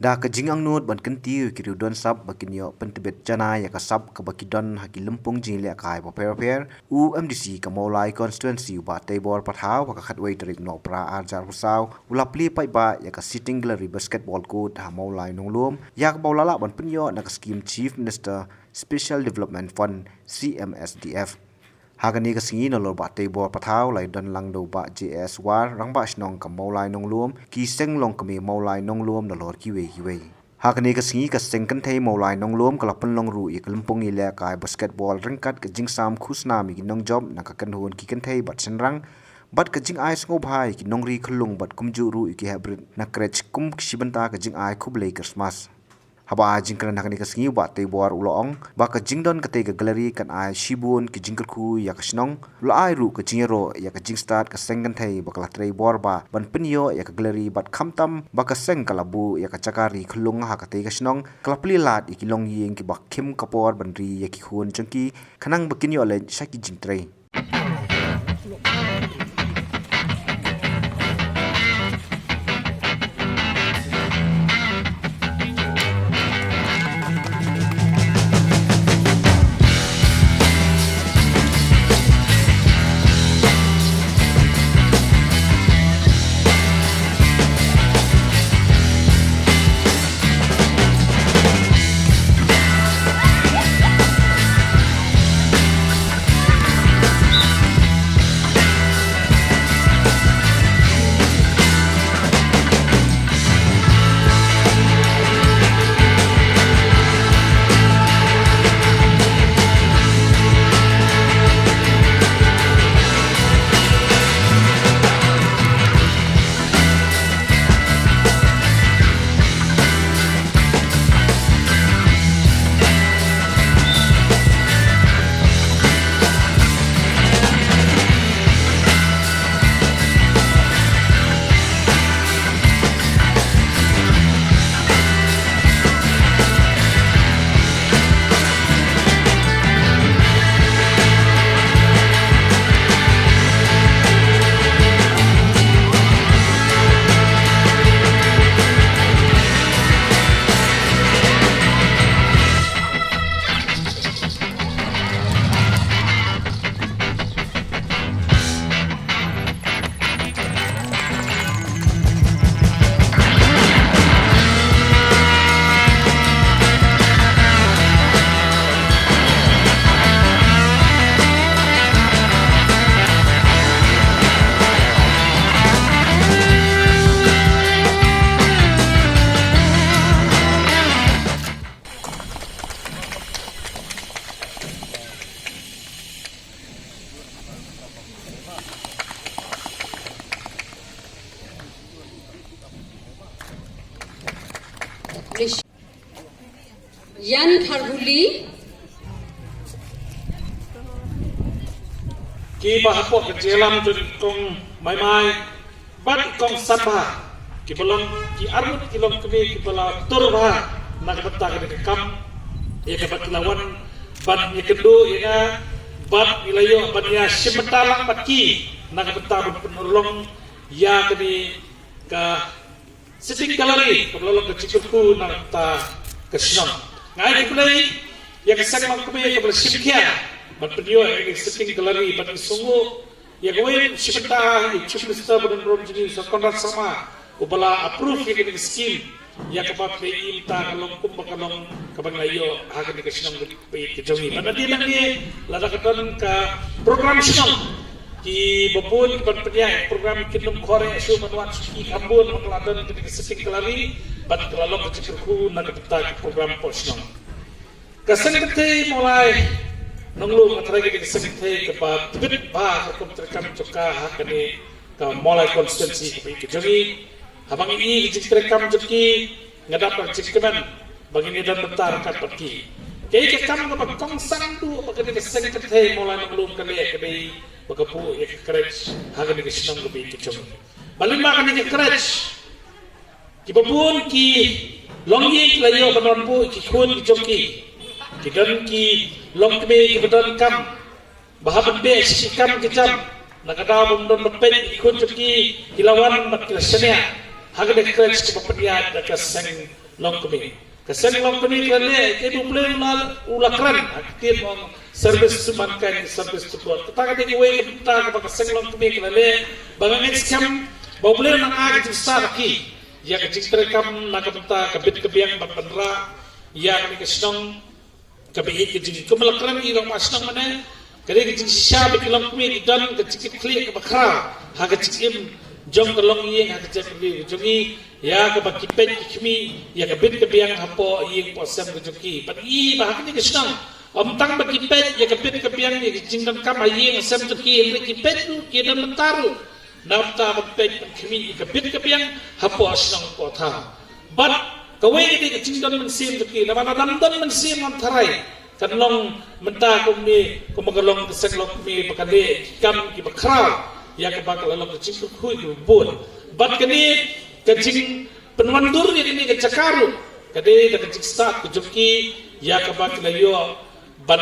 Da ka jing ang not ban kan tiu ki don sab bakin yo pentebet jana ya ka sab ka bakidon haki lempung jing le kai bo per u MDC ka molai constituency ba tebor pathaw ka khatwei tarik no pra arjar husaw ulapli pai ba ya ka sitting gallery basketball court ha molai nonglum ya ka bolala ban pinyo na ka scheme chief minister special development fund CMSDF Hagani ka singi no lor ba tebor pathaw lai don lang do ba JS war rang ba snong ka molai nonglum ki seng long kami molai nonglum no lor kiwe Hagani ka singi ka seng kan thei molai nonglum ka lapun long ru i kalumpung i le kai basketball rangkat ka jingsam khusna mi nong job na ka kan hun ki kan thei bat senrang bat ka jing ai sngo bhai ki nongri khulung bat kumju ru i ki habrit na krech kum shibanta ka jing ai khublei Christmas Haba jingkran nakani kasingi ba te bor ulong ba ka jingdon ka te ka gallery kan ai shibun ki jingkal khu ya ka snong lo ai ru ka jingero ya ka jing start ka sengan thai ba ka trei bor ba ban pinyo ya ka gallery bat khamtam ba ka seng kalabu ya ka chakari khulung ha ka te ka snong klapli lat ikilong yeng ki ba khim kapor ban ri ya ki khun changki khanang ba kinyo le shaki jing trei Yan Kharbuli Ki bahapok ke jelam tu kong mai bat kong sabha ki belum ki armut ki long kebe ki bala turba nak betta ke kam ya ke bat lawan bat ni kedu ya bat ilayo bat ya simetalang bat ki nak betta penolong ya ke sitting gallery ke belum ke cikku nak ta ke sinong ngai kulai ya kesak mak kebe ya bela simkia bat pedio ya sitting gallery bat sungu ya goin sipta chief minister badan rom jadi kontrak sama ubala approve ya ke scheme ya ke bat pe imta kalong kum bakalong kabang layo hagan ke sinong pe ke jomi bat dia lada katon ka program sinong ki babun bat pedia program kinum khore asu manwan ki kambun makladan ke sitting gallery bat kelalong kecikirku nak kita program posnong. Kasengkete mulai nonglu matrai ke kasengkete ke ba tibit ba hukum terekam coka hakane ke mulai konstituensi ke jadi habang ini terekam joki ngadap cikkenan bagi ni dan bentar kat pergi. Kei ke kam ke kong sandu bagi kasengkete mulai nonglu ke bagapu ke keraj hakane ke sinong ke jadi. Balimba kan ke keraj ki babun ki longyi layo banonpu ki khun ki joki ki dan ki longkme ki badan kam bahaban be si kam ki jam nakada bundon pen ikut cuki hilawan mat kesenia hagade krech ke pedia da ka seng long kami kaseng long kami kale ke duble ula kran aktif on service suman kan service support kita kati we kita ka kaseng long kami kale bangang scam boble nang agi tsar ki ya ka ciktre kam nakapta kabit kabiang bagpandra ya kami kasnong kabit ke jing kumalakran irang masnong mana kare ke jing sha be kilom kami dan ke cikit klik ka bakra ha ka cikim jong kalong yeng ha ka cikli jongi ya ka bakipet kimi ya ka bit kabiang hapo yeng posam ke joki pat I bahak ni kasnong tang bakipet ya ka bit kabiang ya jing dan kam yeng sam joki bakipet tu ke dan mentaru namta bagpet kimi ka bit kabiang hapo asnong ko tha but kawai kita kecingkan mensim tu kila mana damdan mensim antarai kanlong menta kumi kumagalong kesenglong kumi bakade kam ki bakrau ya ke bakal long kecing kui ki bun bat kini kecing penwandur ni kini kecakaru kade da kecing start kujuki ya ke bakal yo ban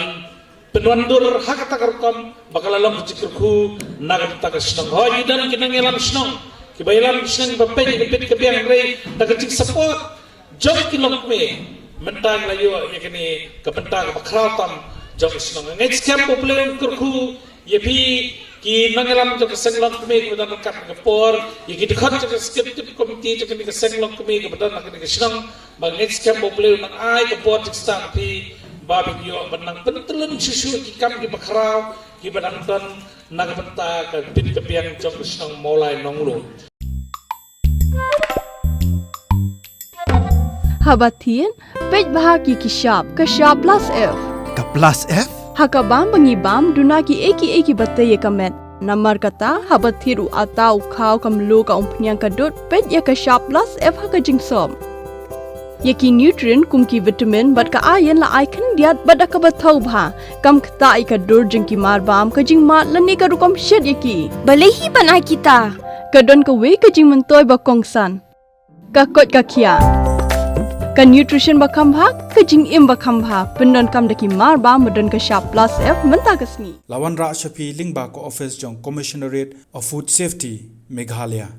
penwandur hak takarkom bakal long kecing ku naga takasnong ho idan kinang elam snong kibaylam snong bape ki bit kabiang rei da kecing support jom kilong me mentang layo yakni kapenta bakrautam jom snong next camp popular kurku yepi ki nangalam jom senglong me ko dan kap kapor yeki dekhot jom skeptic committee jom ni senglong me ko dan nak ni snong bang next camp popular nang ai ko bot star pi babi yo benang pentelun susu ki kam ki bakrau ki benang dan nak kapenta ka bit kapiang jom snong mulai nonglu Habatin, pej bahagi kishap, kashap plus F. Ka plus F? Hakabam bangibam dunaki eki batay kamet. Namar kata habathiru atau kau kamlu ka umpnyang kadut pej ya kashap plus F haka jingsom. Yaki nutrient kumki vitamin bat ka ayan la icon diat bat ka bathau bha kam kta ika dur jingki marbam ka jingmat lani ka rukom shed yaki. Balehi banai kita. Kadon ka we ka jing mentoy ba kongsan. Ka kot ka kia. Ka nutrition bakam bha ka jing im bakam bha pendon kam daki marba modon ka sharp plus F menta kasni Lawan Ra Shafi Lingba ko office jong Commissionerate of Food Safety Meghalaya